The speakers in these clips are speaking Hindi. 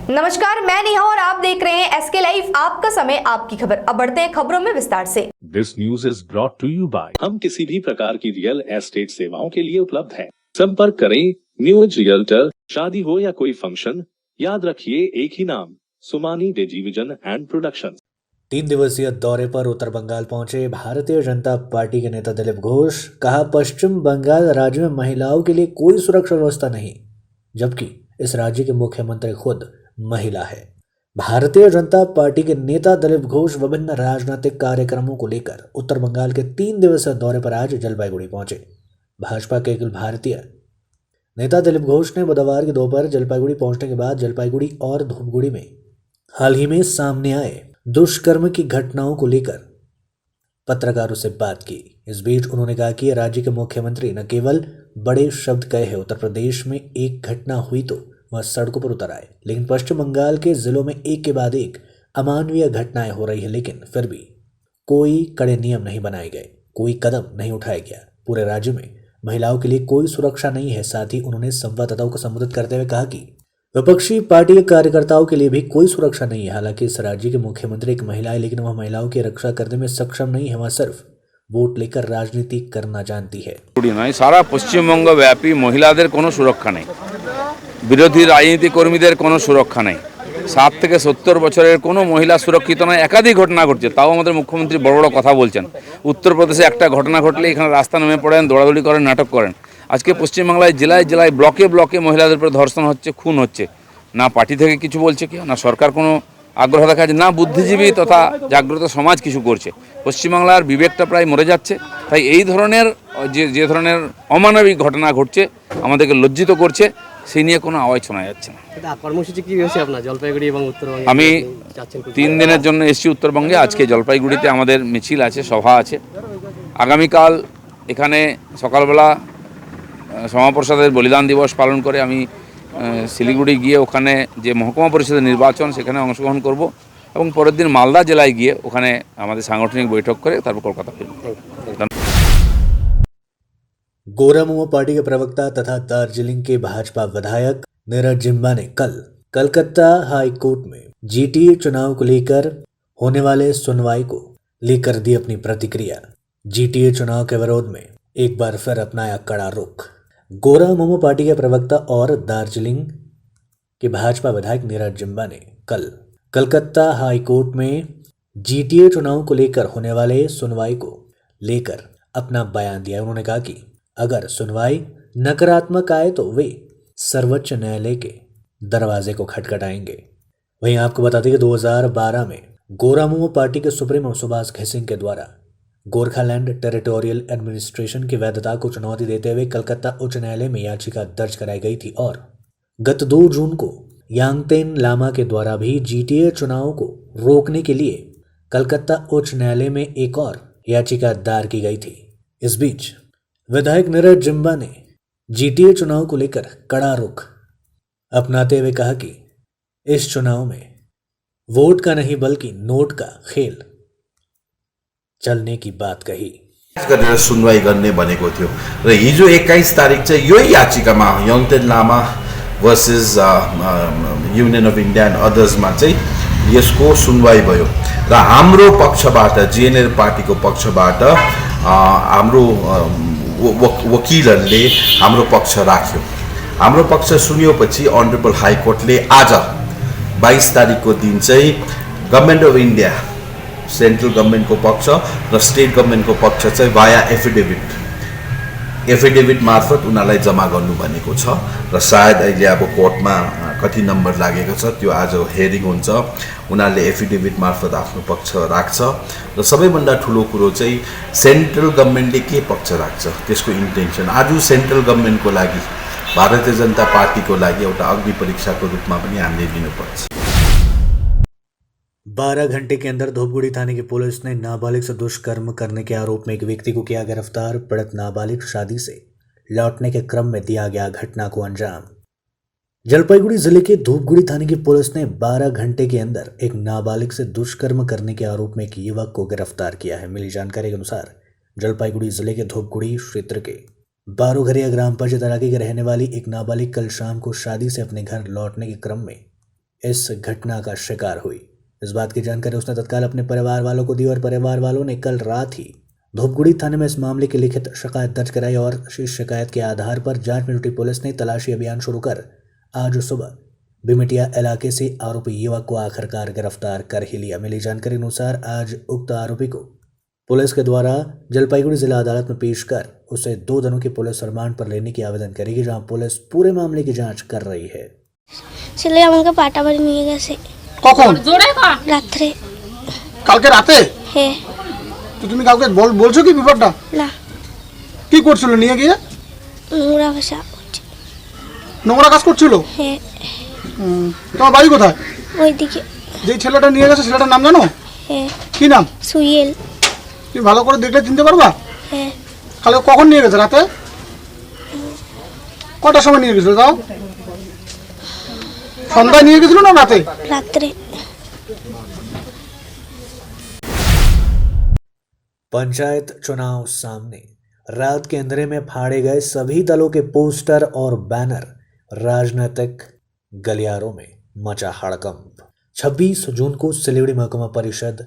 नमस्कार, मैं नेहा और आप देख रहे हैं एसके लाइव, आपका समय आपकी खबर। अब बढ़ते हैं खबरों में विस्तार से। This news is brought to you by हम किसी भी प्रकार की रियल एस्टेट सेवाओं के लिए उपलब्ध हैं। संपर्क करें न्यूज रियल्टर। शादी हो या कोई फंक्शन, याद रखिए एक ही नाम, सुमानी डिजीविजन एंड प्रोडक्शन। 3 दिवसीय दौरे पर उत्तर बंगाल पहुंचे भारतीय जनता पार्टी के नेता दिलीप घोष। कहा, पश्चिम बंगाल राज्य में महिलाओं के लिए कोई सुरक्षा व्यवस्था नहीं, जबकि इस राज्य के मुख्यमंत्री खुद महिला है। भारतीय जनता पार्टी के नेता दिलीप घोष विभिन्न राजनीतिक कार्यक्रमों को लेकर उत्तर बंगाल के 3 दिवसीय दौरे पर आज जलपाईगुड़ी पहुंचे। भाजपा के अखिल भारतीय नेता दिलीप घोष ने बुधवार की दोपहर जलपाईगुड़ी पहुंचने के बाद जलपाईगुड़ी और धूपगुड़ी में हाल ही में सामने आए दुष्कर्म की घटनाओं को लेकर पत्रकारों से बात की। इस बीच उन्होंने कहा कि राज्य के मुख्यमंत्री न केवल बड़े शब्द कहे हैं, उत्तर प्रदेश में एक घटना हुई तो वह सड़कों पर उतर आए, लेकिन पश्चिम बंगाल के जिलों में एक के बाद एक अमानवीय घटनाएं हो रही है, लेकिन फिर भी कोई कड़े नियम नहीं बनाए गए, कोई कदम नहीं उठाया गया। पूरे राज्य में महिलाओं के लिए कोई सुरक्षा नहीं है। साथ ही उन्होंने संवाददाताओं को संबोधित करते हुए कहा कि विपक्षी पार्टी के कार्यकर्ताओं के लिए भी कोई सुरक्षा नहीं है। हालांकि इस राज्य के मुख्यमंत्री एक महिला है, लेकिन वह महिलाओं की रक्षा करने में सक्षम नहीं है। वह सिर्फ वोट लेकर राजनीति करना जानती है। सारा पश्चिमबंग व्यापी महिलादेर कोनो सुरक्षा नहीं, বিরোধী রাজনীতি কর্মীদের কোনো সুরক্ষা নেই। 60 থেকে 70 বছরের কোনো মহিলা সুরক্ষিত নয়। একাধিক ঘটনা ঘটছে, তাও আমাদের মুখ্যমন্ত্রী বড় বড় কথা বলছেন। উত্তরপ্রদেশে একটা ঘটনা ঘটলে এখানে রাস্তা নেমে পড়েন, দৌড়াদৌড়ি করেন, নাটক করেন। আজকে পশ্চিমবাংলায় জেলায় জেলায় ব্লকে ব্লকে মহিলাদের উপর ধর্ষণ হচ্ছে, খুন হচ্ছে। না পার্টি থেকে কিছু বলছে কেউ, না সরকার কোনো আগ্রহ দেখাচ্ছে, না বুদ্ধিজীবী তথা জাগ্রত সমাজ কিছু করছে। পশ্চিমবাংলার বিবেকটা প্রায় মরে যাচ্ছে। তাই এই ধরনের যে ধরনের অমানবিক ঘটনা ঘটছে আমাদেরকে লজ্জিত করছে। সেই নিয়ে কোনো আওয়াজ শোনা যাচ্ছে না। কর্মসূচি কি হয়েছে আপনার জলপাইগুড়ি এবং উত্তরবঙ্গে? আমি 3 দিনের জন্য এসেছি উত্তরবঙ্গে। আজকে জলপাইগুড়িতে আমাদের মিছিল আছে, সভা আছে। আগামীকাল এখানে সকালবেলা শ্যামাপ্রসাদের বলিদান দিবস পালন করে আমি শিলিগুড়ি গিয়ে ওখানে যে মহকুমা পরিষদের নির্বাচন সেখানে অংশগ্রহণ করব এবং পরের দিন মালদা জেলায় গিয়ে ওখানে আমাদের সাংগঠনিক বৈঠক করে তারপর কলকাতা ফিরব। गोरामुआ पार्टी के प्रवक्ता तथा दार्जिलिंग के भाजपा विधायक नीरज जिम्बा ने कल कलकत्ता हाई कोर्ट में जीटीए चुनाव को लेकर होने वाले सुनवाई को लेकर दी अपनी प्रतिक्रिया। जीटीए चुनाव के विरोध में एक बार फिर अपनाया कड़ा रुख। गोरामुआ पार्टी के प्रवक्ता और दार्जिलिंग के भाजपा विधायक नीरज जिम्बा ने कल कलकत्ता हाई कोर्ट में जीटीए चुनाव को लेकर होने वाले सुनवाई को लेकर अपना बयान दिया। उन्होंने कहा कि अगर सुनवाई नकारात्मक आए तो वे सर्वोच्च न्यायालय के दरवाजे को खटखटाएंगे। वहीं आपको बता दें कि 2012 में गोरामुआ पार्टी के सुप्रीमो सुभाष घिसिंग के द्वारा गोरखालैंड टेरिटोरियल एडमिनिस्ट्रेशन की वैधता को चुनौती देते हुए कलकत्ता उच्च न्यायालय में याचिका दर्ज कराई गई थी और गत 2 जून को यांगतेन लामा के द्वारा भी जीटीए चुनाव को रोकने के लिए कलकत्ता उच्च न्यायालय में एक और याचिका दायर की गई थी। इस बीच विधायक नीरज जिम्बा ने जीटीए चुनाव को लेकर कड़ा रुख अपनाते हुए कहा कि इस चुनाव में वोट का नहीं बल्कि नोट का खेल चलने की बात कही। गरेर सुनवाई गर्ने भनेको थियो र हिजो 21 तारिक चाहिँ यही याचिकामा Yangten Lama versus union of India and अदर्समा चाहिँ यसको सुनवाई भयो र हाम्रो पक्षबाट जिएनएल पार्टीको पक्षबाट हाम्रो वकिलहरूले हाम्रो पक्ष राख्यो। हाम्रो पक्ष सुनियोपछि अनरेबल हाईकोर्टले आज 22 तारिकको दिन चाहिँ गभर्मेन्ट अफ इन्डिया, सेन्ट्रल गभर्मेन्टको पक्ष र स्टेट गभर्मेन्टको पक्ष चाहिँ भाया एफिडेभिट मार्फत उनीहरूलाई जम्मा गर्नु भनेको छ र सायद अहिले अब कोर्टमा कति नम्बर लागेको छ त्यो आज हेरिङ हुन्छ। उनीहरूले एफिडेभिट मार्फत आफ्नो पक्ष राख्छ र सबैभन्दा ठुलो कुरो चाहिँ सेन्ट्रल गभर्मेन्टले के पक्ष राख्छ त्यसको इन्टेन्सन आज सेन्ट्रल गभर्मेन्टको लागि, भारतीय जनता पार्टीको लागि एउटा अग्नि परीक्षाको रूपमा पनि हामीले लिनुपर्छ। 12 घंटे के अंदर धूपगुड़ी थाने की पुलिस ने नाबालिग से दुष्कर्म करने के आरोप में एक व्यक्ति को किया गिरफ्तार। पीड़ित नाबालिग शादी से लौटने के क्रम में दिया गया घटना को अंजाम। जलपाईगुड़ी जिले के धूपगुड़ी थाने की पुलिस ने 12 घंटे के अंदर एक नाबालिग से दुष्कर्म करने के आरोप में एक युवक को गिरफ्तार किया है। मिली जानकारी के अनुसार जलपाईगुड़ी जिले के धूपगुड़ी क्षेत्र के बारोघरिया ग्राम पंचायत इलाके की रहने वाली एक नाबालिग कल शाम को शादी से अपने घर लौटने के क्रम में इस घटना का शिकार हुई। इस बात की जानकारी उसने तत्काल अपने परिवार वालों को दी और परिवार वालों ने कल रात ही धूपगुड़ी थाने में इस मामले की लिखित शिकायत दर्ज कराई और इस शिकायत के आधार पर जांच में जुटी पुलिस ने तलाशी अभियान शुरू कर आज सुबह बिमिटिया इलाके से आरोपी युवक को आखिरकार गिरफ्तार कर ही लिया। मिली जानकारी अनुसार आज उक्त आरोपी को पुलिस के द्वारा जलपाईगुड़ी जिला अदालत में पेश कर उसे 2 दिनों की पुलिस रिमांड पर लेने की आवेदन करेगी, जहां पुलिस पूरे मामले की जांच कर रही है। ছেলে আমাকে পাটাবাড়ি নিয়ে গেছে কখন? রাত্রে। কালকে রাতে? হ্যাঁ। তো তুমি কাউকে বলছো কি ব্যাপারটা? না। কি করছিল নিয়ে গিয়ে? নোংরা ভাষা করছে। নোংরা কাজ করছিল? হ্যাঁ। তোমার বাড়ি কোথায়? ওইদিকে। যেই ছেলেটা নিয়ে গেছে ছেলেটার নাম জানো? হ্যাঁ। কি নাম? সুয়েল। তুমি ভালো করে দেখলে চিনতে পারবা? হ্যাঁ। কালকে কখন নিয়ে গেছে? রাতে? কটার সময় নিয়ে গেছিল তাও? সন্ধ্যায় নিয়ে গেছিল না রাতে? রাত্রে। पंचायत चुनाव सामने, रात के अंधेरे में फाड़े गए सभी दलों के पोस्टर और बैनर, राजनीतिक गलियारों में मचा हड़कंप। 26 जून को सिलीगुड़ी महकुमा परिषद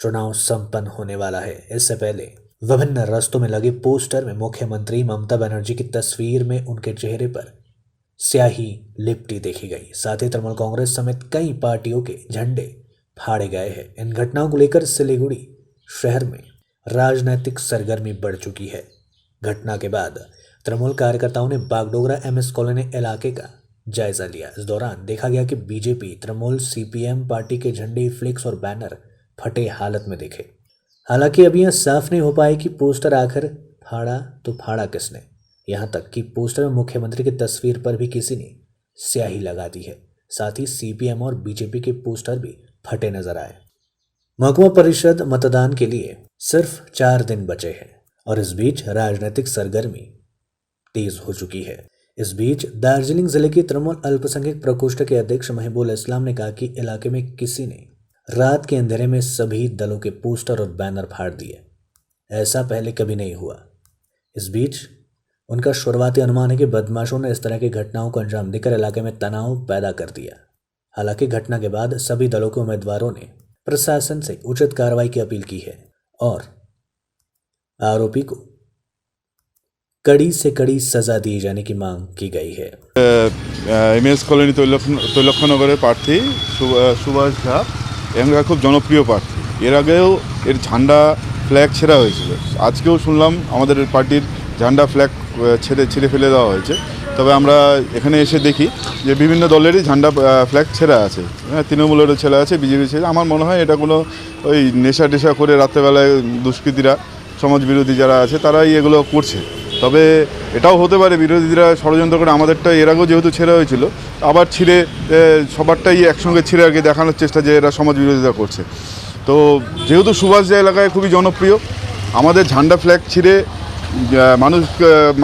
चुनाव संपन्न होने वाला है। इससे पहले विभिन्न रास्तों में लगे पोस्टर में मुख्यमंत्री ममता बनर्जी की तस्वीर में उनके चेहरे पर स्याही लिपटी देखी गई। साथ ही तृणमूल कांग्रेस समेत कई पार्टियों के झंडे फाड़े गए हैं। इन घटनाओं को लेकर सिलीगुड़ी शहर में राजनीतिक सरगर्मी बढ़ चुकी है। घटना के बाद तृणमूल कार्यकर्ताओं ने बागडोगरा एमएस कॉलोनी इलाके का जायजा लिया। इस दौरान देखा गया कि बीजेपी, तृणमूल, सीपीएम पार्टी के झंडे, फ्लेक्स और बैनर फटे हालत में दिखे। हालांकि अभी यह साफ नहीं हो पाया कि पोस्टर आखिर फाड़ा तो फाड़ा किसने। यहां तक कि पोस्टर में मुख्यमंत्री की तस्वीर पर भी किसी ने स्याही लगा दी है। साथ ही सीपीएम और बीजेपी के पोस्टर भी फटे नजर आए। महकुमा परिषद मतदान के लिए सिर्फ 4 दिन बचे हैं और इस बीच राजनीतिक सरगर्मी तेज हो चुकी है। इस बीच दार्जिलिंग जिले की तृणमूल अल्पसंख्यक प्रकोष्ठ के अध्यक्ष महबूल इस्लाम ने कहा कि इलाके में किसी ने रात के अंधेरे में सभी दलों के पोस्टर और बैनर फाड़ दिए। ऐसा पहले कभी नहीं हुआ। इस बीच उनका शुरुआती अनुमान है कि बदमाशों ने इस तरह की घटनाओं को अंजाम देकर इलाके में तनाव पैदा कर दिया। हालांकि घटना के बाद सभी दलों के उम्मीदवारों ने प्रशासन से उचित कार्रवाई की अपील की है और आरोपी को कड़ी से कड़ी सजा दिए जाने की मांग की गई है। এমএস কলোনি তৈলক্ষনগরের প্রার্থী সুভাষ ঝা এখানকার খুব জনপ্রিয় প্রার্থী। এর আগেও এর ঝান্ডা ফ্ল্যাগ ছেঁড়া হয়েছিল। আজকেও শুনলাম আমাদের পার্টির ঝান্ডা ফ্ল্যাগ ছিঁড়ে ফেলে দেওয়া হয়েছে। তবে আমরা এখানে এসে দেখি যে বিভিন্ন দলেরই ঝান্ডা ফ্ল্যাগ ছেঁড়া আছে। হ্যাঁ, তৃণমূলেরও ছেঁড়া আছে, বিজেপি ছেড়ে। আমার মনে হয় এটা কোনো ওই নেশা টেশা করে রাত্রেবেলায় দুষ্কৃতীরা, সমাজ বিরোধী যারা আছে তারাই এগুলো করছে। তবে এটাও হতে পারে বিরোধীরা ষড়যন্ত্র করে আমাদেরটা এর আগেও যেহেতু ছেঁড়া হয়েছিল আবার ছিঁড়ে সবারটাই একসঙ্গে ছিঁড়ে আর কি দেখানোর চেষ্টা যে এরা সমাজ বিরোধিতা করছে। তো যেহেতু সুভাষ জা এলাকায় খুবই জনপ্রিয়, আমাদের ঝান্ডা ফ্ল্যাগ ছিঁড়ে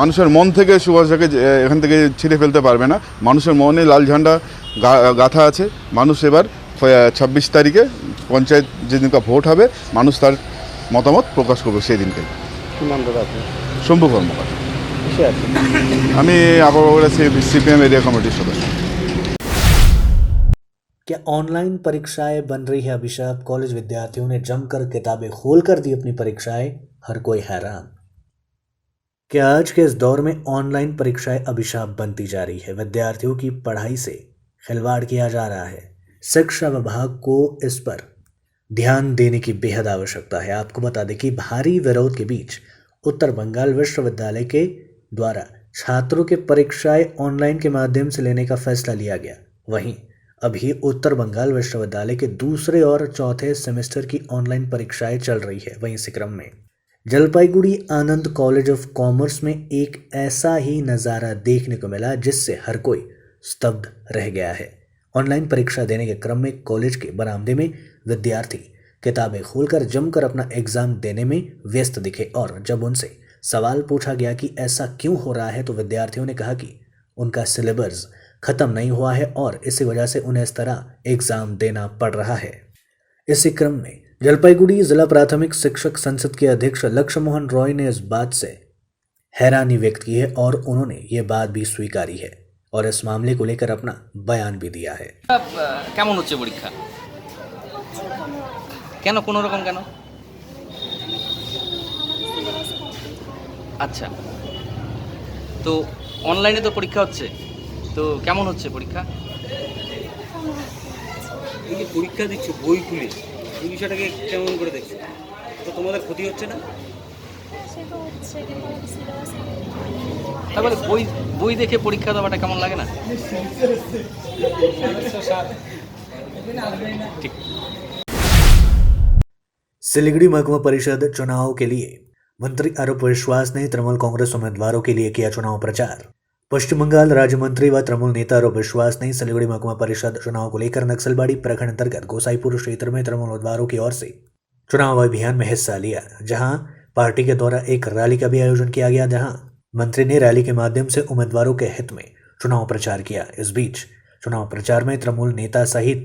মানুষের মন থেকে সুভাষটাকে এখান থেকে ছিঁড়ে ফেলতে পারবে না। মানুষের মনে লাল ঝান্ডা গাঁথা আছে। মানুষ এবার 26 তারিখে পঞ্চায়েত যেদিনকা ভোট হবে মানুষ তার মতামত প্রকাশ করবে সেই দিনকে। শম্ভু কর্মকার, আমি আপাতত সিপিএম এরিয়া কমিটির সদস্য। क्या ऑनलाइन परीक्षाएं बन रही है अभिशाप? कॉलेज विद्यार्थियों ने जमकर किताबें खोलकर दी अपनी परीक्षाएं, हर कोई हैरान। क्या आज के इस दौर में ऑनलाइन परीक्षाएं अभिशाप बनती जा रही है? विद्यार्थियों की पढ़ाई से खिलवाड़ किया जा रहा है। शिक्षा विभाग को इस पर ध्यान देने की बेहद आवश्यकता है। आपको बता दें कि भारी विरोध के बीच उत्तर बंगाल विश्वविद्यालय के द्वारा छात्रों के परीक्षाएं ऑनलाइन के माध्यम से लेने का फैसला लिया गया। वहीं अभी उत्तर बंगाल विश्वविद्यालय के दूसरे और चौथे सेमेस्टर की ऑनलाइन परीक्षाएं चल रही है। वहीं इसी क्रम में जलपाईगुड़ी आनंद कॉलेज ऑफ कॉमर्स में एक ऐसा ही नज़ारा देखने को मिला जिससे हर कोई स्तब्ध रह गया है। ऑनलाइन परीक्षा देने के क्रम में कॉलेज के बरामदे में विद्यार्थी किताबें खोलकर जमकर अपना एग्जाम देने में व्यस्त दिखे और जब उनसे सवाल पूछा गया कि ऐसा क्यों हो रहा है तो विद्यार्थियों ने कहा कि उनका सिलेबस खत्म नहीं हुआ है और इसी वजह से उन्हें इस तरह एग्जाम देना पड़ रहा है। इसी क्रम में जलपाईगुड़ी जिला प्राथमिक शिक्षक संसद के अध्यक्ष लक्ष्य मोहन रॉय ने इस बात से हैरानी व्यक्त की है और उन्होंने ये बात भी स्वीकारी है और इस मामले को लेकर अपना बयान भी दिया है। কেমন হচ্ছে পরীক্ষা? কেন কোনো রকম কেন? আচ্ছা, তো অনলাইনে তো পরীক্ষা হচ্ছে, তো কেমন হচ্ছে পরীক্ষা? এই যে পরীক্ষা দিচ্ছ বই তুলে, এই বিষয়টাকে কেমন করে দেখছো? তো তোমাদের ক্ষতি হচ্ছে না? তাহলে বই দেখে পরীক্ষা দেওয়াটা কেমন লাগে না? ঠিক। सिलीगुड़ी महकुमा परिषद चुनाव के लिए मंत्री आरोप विश्वास ने तृणमूल कांग्रेस उम्मीदवारों के लिए किया चुनाव प्रचार। पश्चिम बंगाल राज्य मंत्री व तृणमूल नेता आरोप विश्वास ने सिलीगुड़ी महकुमा परिषद चुनाव को लेकर नक्सलबाड़ी प्रखंड अंतर्गत गोसाईपुर क्षेत्र में तृणमूल उम्मीदवारों की ओर से चुनाव अभियान में हिस्सा लिया, जहां पार्टी के द्वारा एक रैली का भी आयोजन किया गया, जहां मंत्री ने रैली के माध्यम से उम्मीदवारों के हित में चुनाव प्रचार किया। इस बीच चुनाव प्रचार में तृणमूल नेता सहित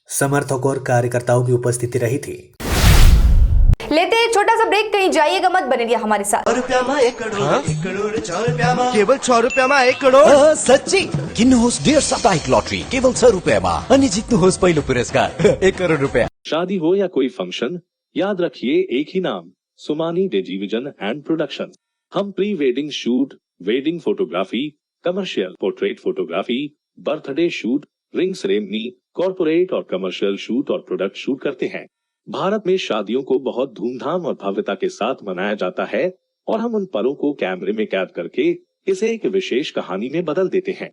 समर्थकों और कार्यकर्ताओं की उपस्थिति रही थी। लेते हैं एक छोटा सा ब्रेक, कहीं जाइएगा मत, बने रहिए हमारे साथ। केवल 6 रुपयामा 1 करोड सच्ची किन्नुहोस् डेढ साप्ताहिक लटरी केवल 6 रुपयामा अनि जित्नुहोस् पहिलो पुरस्कार 1 करोड रुपया। शादी हो या कोई फंक्शन, याद रखिए एक ही नाम, सुमानी टेलीविजन एंड प्रोडक्शन। हम pre wedding shoot, wedding photography, commercial portrait photography, birthday shoot, ring ceremony, corporate और कमर्शियल शूट और प्रोडक्ट शूट करते हैं। भारत में शादियों को बहुत धूमधाम और भव्यता के साथ मनाया जाता है और हम उन पलों को कैमरे में कैद करके इसे एक विशेष कहानी में बदल देते हैं।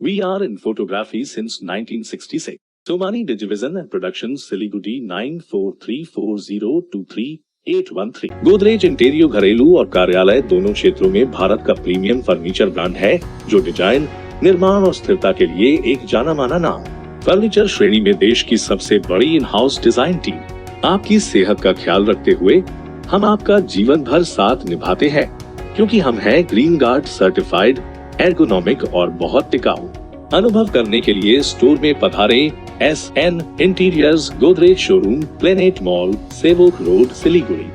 We are in photography since 1966। Somani digivision and production, Siliguri 9434023813। Godrej interior घरेलू और कार्यालय दोनों क्षेत्रों में भारत का प्रीमियम फर्नीचर ब्रांड है, जो डिजाइन, निर्माण और स्थिरता के लिए एक जाना माना नाम। फर्नीचर श्रेणी में देश की सबसे बड़ी इन हाउस डिजाइन टीम। आपकी सेहत का ख्याल रखते हुए हम आपका जीवन भर साथ निभाते हैं, क्योंकि हम हैं ग्रीन गार्ड सर्टिफाइड, एर्गोनॉमिक और बहुत टिकाऊ। अनुभव करने के लिए स्टोर में पधारें। SN interiors, Godrej showroom, planet mall, Sevoke road, Siliguri.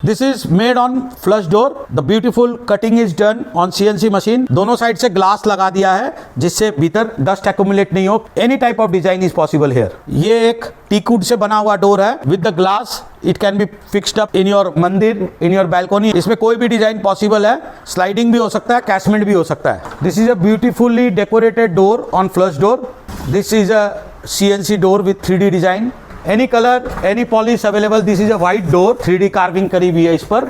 This is made on flush door. The beautiful cutting is done on CNC machine. दोनों साइड से ग्लास लगा दिया है जिससे भीतर डस्ट एक्यूमुलेट नहीं हो। Any type of design is possible here. ये एक टीकवुड से बना हुआ डोर है with the glass. It can be fixed up in your mandir, in your balcony. इसमें कोई भी डिजाइन पॉसिबल है। स्लाइडिंग भी हो सकता है, कैशमेंट भी हो सकता है। This is a beautifully decorated door on flush door. This is a CNC door with 3D design. Any color, any polish available. This is a white door, 3D carving करी हुई है इस पर।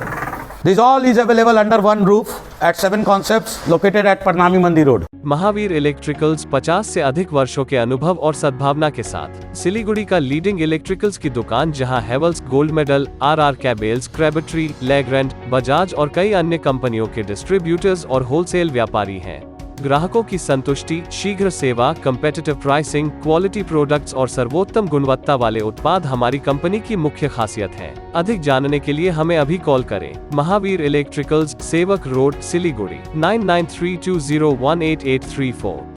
This all is available under one roof at 7 Concepts located at Parnami मंदिर रोड। महावीर इलेक्ट्रिकल्स 50 से अधिक वर्षों के अनुभव और सद्भावना के साथ सिलीगुड़ी का लीडिंग इलेक्ट्रिकल्स की दुकान, जहां Havells gold medal, RR cables, Crabtree, Legrand, Bajaj और कई अन्य कंपनियों के डिस्ट्रीब्यूटर्स और होलसेल व्यापारी हैं। ग्राहकों की संतुष्टि, शीघ्र सेवा, कम्पेटिटिव प्राइसिंग, क्वालिटी प्रोडक्ट्स और सर्वोत्तम गुणवत्ता वाले उत्पाद हमारी कंपनी की मुख्य खासियत है। अधिक जानने के लिए हमें अभी कॉल करें। महावीर इलेक्ट्रिकल्स, सेवक रोड, सिलीगुड़ी 9932018834।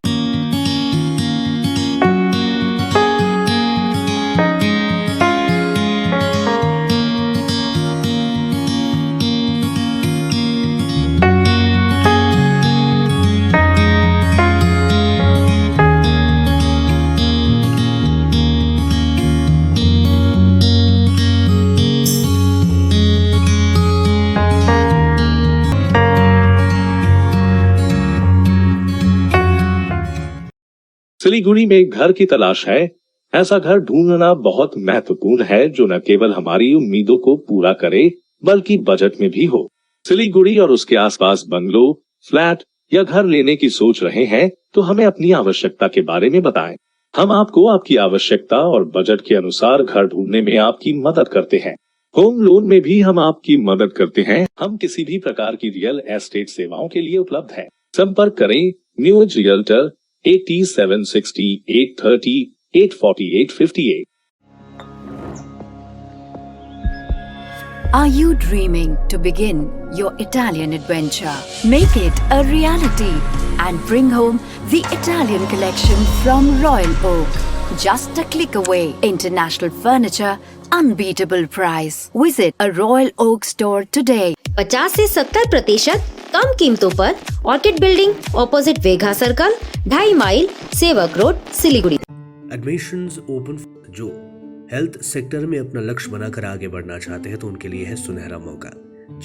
सिलीगुड़ी में एक घर की तलाश है। ऐसा घर ढूंढना बहुत महत्वपूर्ण है जो न केवल हमारी उम्मीदों को पूरा करे बल्कि बजट में भी हो। सिलीगुड़ी और उसके आसपास बंगलो, फ्लैट या घर लेने की सोच रहे हैं तो हमें अपनी आवश्यकता के बारे में बताएं। हम आपको आपकी आवश्यकता और बजट के अनुसार घर ढूंढने में आपकी मदद करते हैं। होम लोन में भी हम आपकी मदद करते हैं। हम किसी भी प्रकार की रियल एस्टेट सेवाओं के लिए उपलब्ध हैं। संपर्क करें new age realtor 8760 830 848 58। Are you dreaming to begin your Italian adventure? Make it a reality and bring home the Italian collection from Royal Oak. Just a click away. International furniture, unbeatable price. Visit a Royal Oak store today. 50 से 70% कम कीमतों पर orchid building opposite Vega circle 2.5 mile Sevoke road Siliguri. Admissions open जो हेल्थ सेक्टर में अपना लक्ष्य बनाकर आगे बढ़ना चाहते हैं तो उनके लिए है सुनहरा मौका।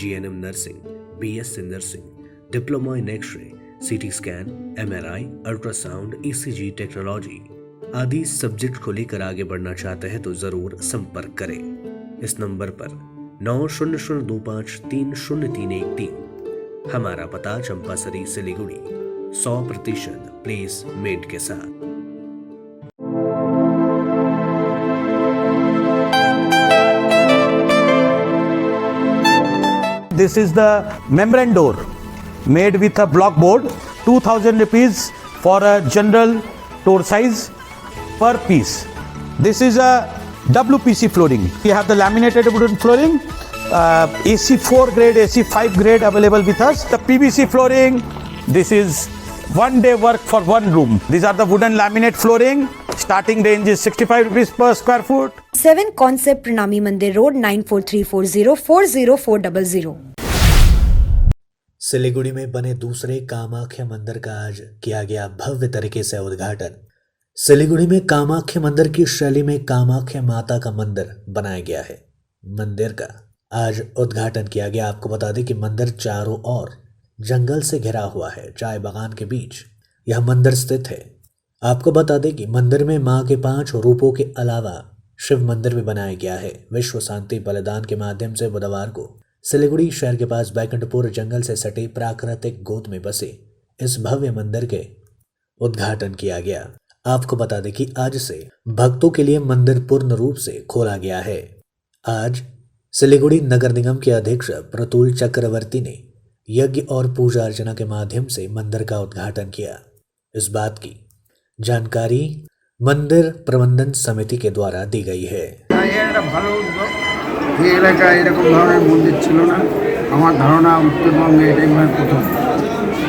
GNM nursing, BSc nursing, diploma in X-ray, CT scan, MRI, ultrasound, ECG technology आदि सब्जेक्ट को लेकर आगे बढ़ना चाहते हैं तो जरूर संपर्क करें इस नंबर पर 9002530313। हमारा पता चंपासरी सिलीगुड़ी 100% प्लेसमेंट के साथ। This is the membrane door made with a block board, 2000 rupees for a general door size per piece. This is a WPC flooring. We have the laminated wooden flooring, AC4 grade, AC5 grade available with us. The PVC flooring, this is one day work for one room. These are the wooden laminate flooring. Starting range is 65 rupees per square foot. 7 Concept Pranami Mandir Road 9434040400। Siliguri में बने दूसरे कामाख्या मंदिर का आज किया गया भव्य तरीके से उद्घाटन। सिलीगुड़ी में कामाख्या मंदिर की शैली में कामाख्या माता का मंदिर बनाया गया है। मंदिर का आज उद्घाटन किया गया। आपको बता दें कि मंदिर चारों ओर जंगल से घिरा हुआ है। चाय बागान के बीच यह मंदिर स्थित है। आपको बता दें कि मंदिर में मां के 5 रूपों के अलावा शिव मंदिर भी बनाया गया है। विश्व शांति बलिदान के माध्यम से बुधवार को सिलीगुड़ी शहर के पास बैकुंठपुर जंगल से सटे प्राकृतिक गोद में बसे इस भव्य मंदिर के उद्घाटन किया गया। आपको बता दें कि आज से भक्तों के लिए मंदिर पूर्ण रूप से खोला गया है। आज सिलीगुड़ी नगर निगम के अध्यक्ष प्रतुल चक्रवर्ती ने यज्ञ और पूजा अर्चना के माध्यम से मंदिर का उद्घाटन किया। इस बात की जानकारी मंदिर प्रबंधन समिति के द्वारा दी गई है। এই এলাকায় এরকম ধরনের মন্দির ছিল না। আমার ধারণা উত্তরবঙ্গে এটাই মানে প্রথম।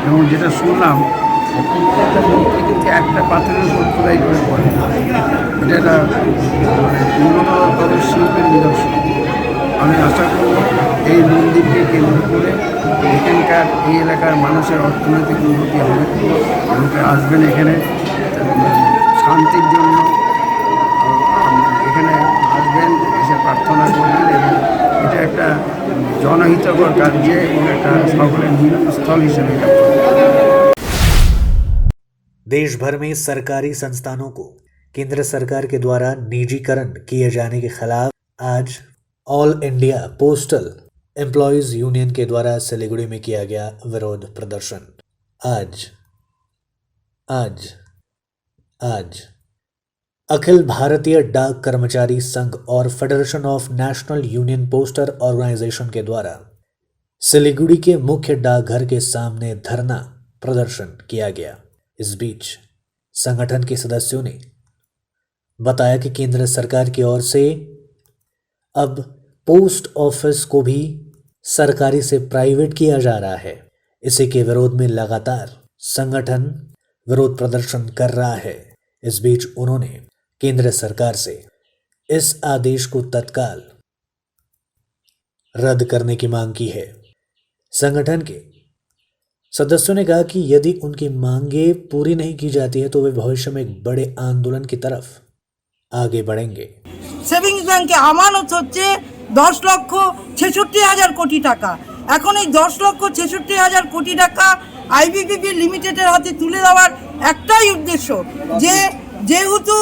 এবং যেটা শুনলাম কিন্তু একটা পাথরের উপর খোদাই করে পড়ে, এটা একটা মানে উন্নততর শিল্পের নিদর্শন। আমি আশা করব এই মন্দিরকে কেন্দ্র করে এখানকার এই এলাকার মানুষের অর্থনৈতিক উন্নতি হবে। লোকে আসবেন এখানে শান্তির জন্য, এখানে আসবেন এসে প্রার্থনা করবেন এবং এটা একটা জনহিতকর কার্যে এবং একটা সকলের মিলনস্থল হিসেবে। देश भर में सरकारी संस्थानों को केंद्र सरकार के द्वारा निजीकरण किए जाने के खिलाफ आज all India postal employees union के द्वारा सिलीगुड़ी में किया गया विरोध प्रदर्शन। आज अखिल भारतीय डाक कर्मचारी संघ और federation of national union postal organisation के द्वारा सिलीगुड़ी के मुख्य डाकघर के सामने धरना प्रदर्शन किया गया। इस बीच संगठन के सदस्यों ने बताया कि केंद्र सरकार की ओर से अब पोस्ट ऑफिस को भी सरकारी से प्राइवेट किया जा रहा है। इसी के विरोध में लगातार संगठन विरोध प्रदर्शन कर रहा है। इस बीच उन्होंने केंद्र सरकार से इस आदेश को तत्काल रद्द करने की मांग की है। संगठन के सदस्यों ने कहा कि यदि उनकी मांगे पूरी नहीं की जाती है तो वे भविष्य में एक बड़े आंदोलन की तरफ आगे बढ़ेंगे। সেভিংস ব্যাংকে আমানত হচ্ছে 10,66,000 কোটি টাকা। এখন এই 10,66,000 কোটি টাকা আইবিপিবি লিমিটেডের হাতে তুলে দেওয়ার একটাই উদ্দেশ্য যে যেহেতু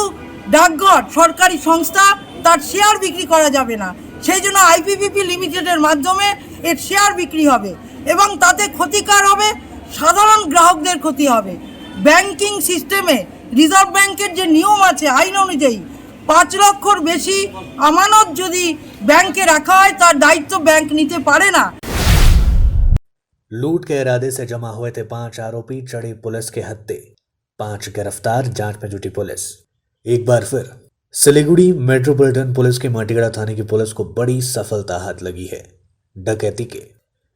ডাকঘর সরকারি সংস্থা তার শেয়ার বিক্রি করা যাবে না, সেই জন্য আইপিপিবি লিমিটেডের মাধ্যমে এর শেয়ার বিক্রি হবে এবং তাতে ক্ষতিকার হবে সাধারণ গ্রাহকদের ক্ষতি হবে। ব্যাংকিং সিস্টেমে রিজার্ভ ব্যাংকের যে নিয়ম আছে আইন অনুযায়ী 5 লক্ষর বেশি আমানত যদি ব্যাংকে রাখা হয় তার দায়িত্ব ব্যাংক নিতে পারে না। लूट के इरादे से जमा हुए थे 5 आरोपी, चढ़ी पुलिस के हत्थे, 5 गिरफ्तार, जांच में जुटी पुलिस। एक बार फिर सिलीगुड़ी मेट्रोपॉलिटन पुलिस के माटीगढ़ा थाने की पुलिस को बड़ी सफलता हाथ लगी है। डकैती के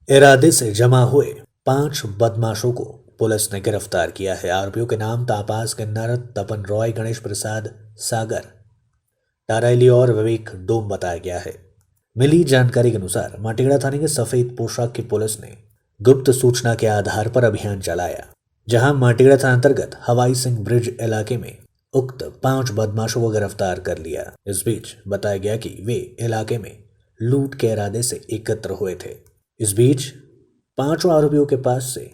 इरादे से जमा हुए 5 बदमाशों को पुलिस ने गिरफ्तार किया है। आरोपियों के नाम तापास किन्नर, तपन रॉय, गणेश प्रसाद सागर, ताराइली और विवेक डोम बताया गया है। मिली जानकारी के अनुसार माटीगढ़ा थाने के सफेद पोशाक की पुलिस ने गुप्त सूचना के आधार पर अभियान चलाया, जहां माटीगढ़ा थाना अंतर्गत हवाई सिंह ब्रिज इलाके में उक्त 5 बदमाशों को गिरफ्तार कर लिया। इस बीच बताया गया कि वे इलाके में लूट के इरादे से एकत्र हुए थे। इस बीच 5 आरोपियों के पास से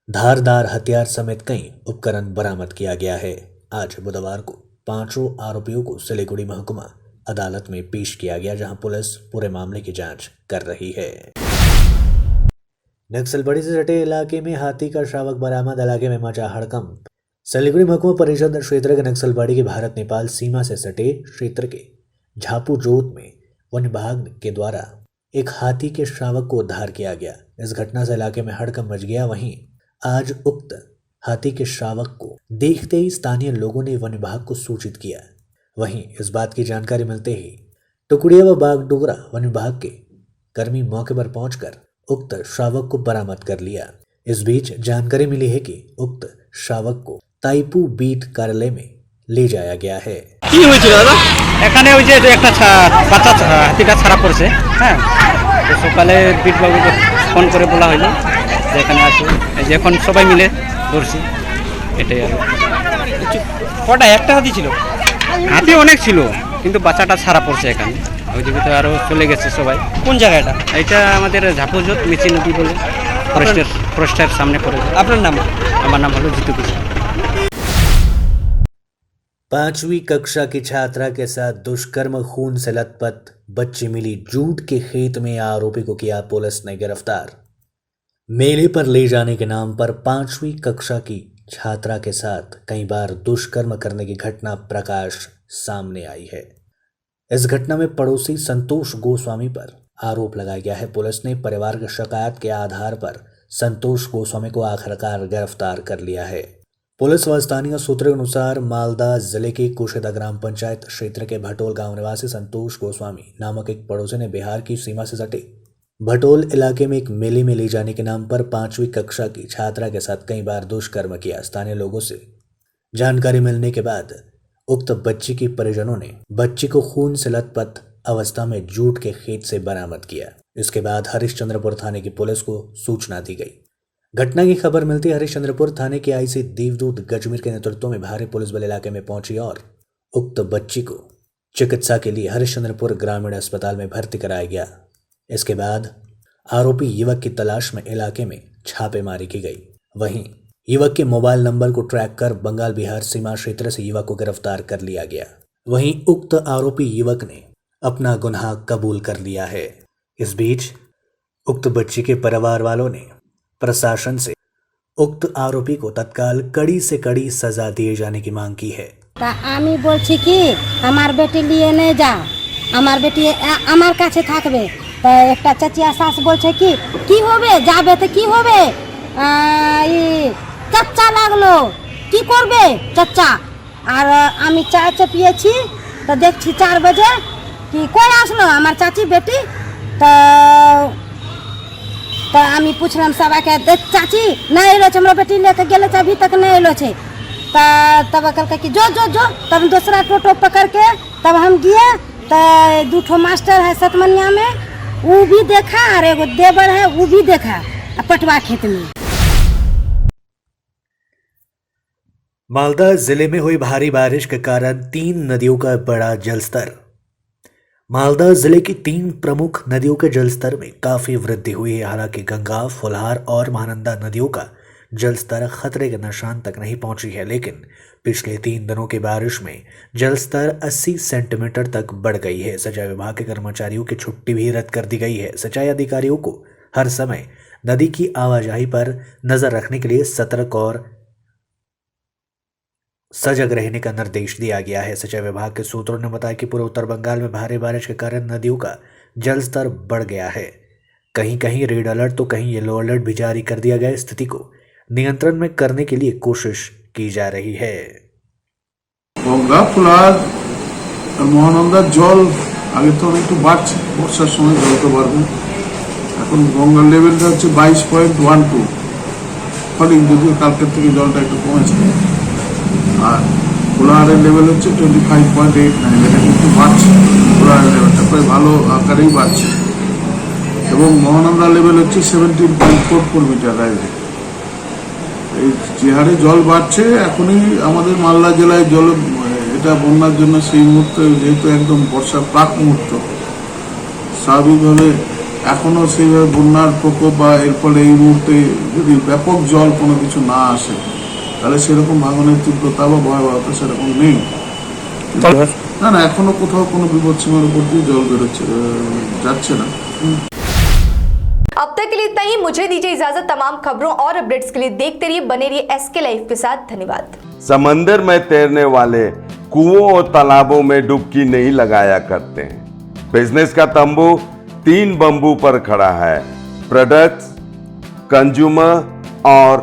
धारदार हथियार समेत कई उपकरण बरामद किया गया है। आज बुधवार को 5 आरोपियों को सिलीगुड़ी महकुमा अदालत में पेश किया गया, जहां पुलिस पूरे मामले की जांच कर रही है। नक्सलबड़ी से सटे इलाके में हाथी का शावक बरामद, इलाके में मचा हड़कंप। सिलीगुड़ी महकुमा परिषद क्षेत्र के नक्सलबाड़ी के भारत नेपाल सीमा से सटे क्षेत्र के झापू जोत में वन विभाग के द्वारा एक हाथी के शावक को उद्धार किया गया। इस घटना से इलाके में हड़कंप मच गया। वहीं आज उक्त हाथी के शावक को देखते ही स्थानीय लोगों ने वन विभाग को सूचित किया। वहीं इस बात की जानकारी मिलते ही टुकड़िया व बागडोगरा वन विभाग के कर्मी मौके पर पहुंचकर उक्त शावक को बरामद कर लिया। इस बीच जानकारी मिली है कि उक्त शावक को ताइपू बीट कार्यालय में ले जाया गया है। কি হয়েছিল দাদা? এখানে ওই যে একটা বাচ্চা হাতিটা ছাড়া পড়ছে, হ্যাঁ, তো সকালে বিটবাবুকে ফোন করে বলা হলো যে এখানে আসো, এই যে এখন সবাই মিলে ধরছি, এটাই আর। কটা একটা হাতি ছিল? হাতি অনেক ছিল, কিন্তু বাচ্চাটা ছাড়া পড়ছে এখানে। ওই দিকে তো আরও চলে গেছে সবাই। কোন জায়গাটা? এটা আমাদের ঝাপুজোত মিচি নদী বলে ফরেস্টের সামনে পড়ে। আপনার নাম? আমার নাম হলো জিতু কিশোর। 5वीं कक्षा की छात्रा के साथ दुष्कर्म, खून से लथपथ बच्ची मिली जूट के खेत में, आरोपी को किया पुलिस ने गिरफ्तार। मेले पर ले जाने के नाम पर 5वीं कक्षा की छात्रा के साथ कई बार दुष्कर्म करने की घटना प्रकाश सामने आई है। इस घटना में पड़ोसी संतोष गोस्वामी पर आरोप लगाया गया है। पुलिस ने परिवार की शिकायत के आधार पर संतोष गोस्वामी को आखिरकार गिरफ्तार कर लिया है। पुलिस व स्थानीय सूत्रों के अनुसार मालदा जिले के कुशेदा ग्राम पंचायत क्षेत्र के भटोल गांव निवासी संतोष गोस्वामी नामक एक पड़ोसी ने बिहार की सीमा से सटे भटोल इलाके में एक मेले में ले जाने के नाम पर 5वीं कक्षा की छात्रा के साथ कई बार दुष्कर्म किया। स्थानीय लोगों से जानकारी मिलने के बाद उक्त बच्ची के परिजनों ने बच्ची को खून से लथपथ अवस्था में जूट के खेत से बरामद किया। इसके बाद हरिश्चंद्रपुर थाने की पुलिस को सूचना दी गई। घटना की खबर मिलती हरिश्चंद्रपुर थाने की आईसी देवदूत गजमीर के नेतृत्व में भारी पुलिस बल इलाके में पहुंची और उक्त बच्ची को चिकित्सा के लिए हरिश्चंद्रपुर ग्रामीण अस्पताल में भर्ती कराया गया। इसके बाद आरोपी युवक की तलाश में इलाके में छापेमारी की गई। वहीं युवक के मोबाइल नंबर को ट्रैक कर बंगाल बिहार सीमा क्षेत्र से युवक को गिरफ्तार कर लिया गया। वहीं उक्त आरोपी युवक ने अपना गुनाह कबूल कर लिया है। इस बीच उक्त बच्ची के परिवार वालों ने प्रशासन से उक्त आरोपी को तत्काल कड़ी से कड़ी सजा दिए जाने की मांग की है। আমি বলছি কি আমার বেটি নিয়ে নে যাও, আমার বেটি আমার কাছে থাকবে। তো একটা চাচিয়া শাশ বলছে কি কি হবে, যাবে তো কি হবে, চাচ্চা লাগলো, কি করবে চাচ্চা। আর আমি চা চাপিয়েছি, তো দেখছি 4 বাজে কি কই আসলো আমার চাচি বেটি। तो আমি पूछलाम সবাইকে, चाची नहीं एलो हमरा बेटी लेके गेले अभी तक नहीं एलो छे। तब कहलकै कि जो जो जो, तब दूसरा टोटो पकड़ के तब हम गए। तो 2 मास्टर है सतमनिया में, वो भी देखा, और एगो देवर है वो भी देखा पटवा खेत में। मालदा जिले में हुई भारी बारिश के कारण 3 नदियों का बड़ा जलस्तर। मालदा जिले की 3 प्रमुख नदियों के जलस्तर में काफी वृद्धि हुई है। हालांकि गंगा, फुलहार और महानंदा नदियों का जलस्तर खतरे के निशान तक नहीं पहुंची है, लेकिन पिछले 3 दिनों की बारिश में जलस्तर 80 सेंटीमीटर तक बढ़ गई है। सिंचाई विभाग के कर्मचारियों की छुट्टी भी रद्द कर दी गई है। सिंचाई अधिकारियों को हर समय नदी की आवाजाही पर नजर रखने के लिए सतर्क और सजग रहने का निर्देश दिया गया है। सिंचाई विभाग के सूत्रों ने बताया कि पूरे उत्तर बंगाल में भारी बारिश के कारण नदियों का जलस्तर बढ़ गया है। कहीं कहीं रेड अलर्ट तो कहीं येलो अलर्ट भी जारी कर दिया गया। स्थिति को नियंत्रण में करने के लिए कोशिश की जा रही है। গঙ্গা ফ্লাড মহানন্দার জল আগে তো একটু বাড়ছে, বর্ষার সময় জল তো বাড়বে। এখন গঙ্গার লেভেলটা হচ্ছে 22.12, ফলে যদিও কালকের থেকে জলটা একটু কমেছে। আর কোলাহারের লেভেল হচ্ছে 25.89, এটা কিন্তু বাড়ছে। কোলাহারের লেভেলটা প্রায় ভালো আকারেই বাড়ছে এবং মহানন্দা লেভেল হচ্ছে 17.44 মিটার রাইজে। এই যে হারে জল বাড়ছে, এখনই আমাদের মালদা জেলায় জল এটা বন্যার জন্য সেই মুহূর্তে যেহেতু একদম বর্ষার প্রাক মুহূর্ত, স্বাভাবিকভাবে এখনও সেইভাবে বন্যার প্রকোপ বা এর ফলে এই মুহূর্তে যদি ব্যাপক জল কোনো কিছু না আসে তাহলে সেরকম ভাঙনের তীব্রতা বা ভয়াবহতা সেরকম নেই। না না, এখনো কোথাও কোনো বিপদসীমার উপর দিয়ে জল বেরোচ্ছে যাচ্ছে না। अब तक के लिए इतना ही। मुझे दीजिए इजाजत। तमाम खबरों और अपडेट्स के लिए देखते रहिए, बने रहिए एसके लाइव के साथ। धन्यवाद। समंदर में तैरने वाले कुओं और तालाबों में डुबकी नहीं लगाया करते हैं। बिजनेस का तंबू 3 बंबू पर खड़ा है: प्रोडक्ट्स, कंज्यूमर और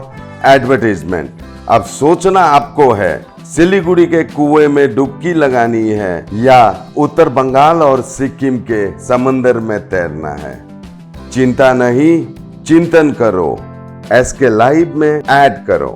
एडवर्टाइजमेंट। अब सोचना आपको है, सिलीगुड़ी के कुएं में डुबकी लगानी है या उत्तर बंगाल और सिक्किम के समंदर में तैरना है। चिंता नहीं, चिंतन करो, एसके लाइव में ऐड करो।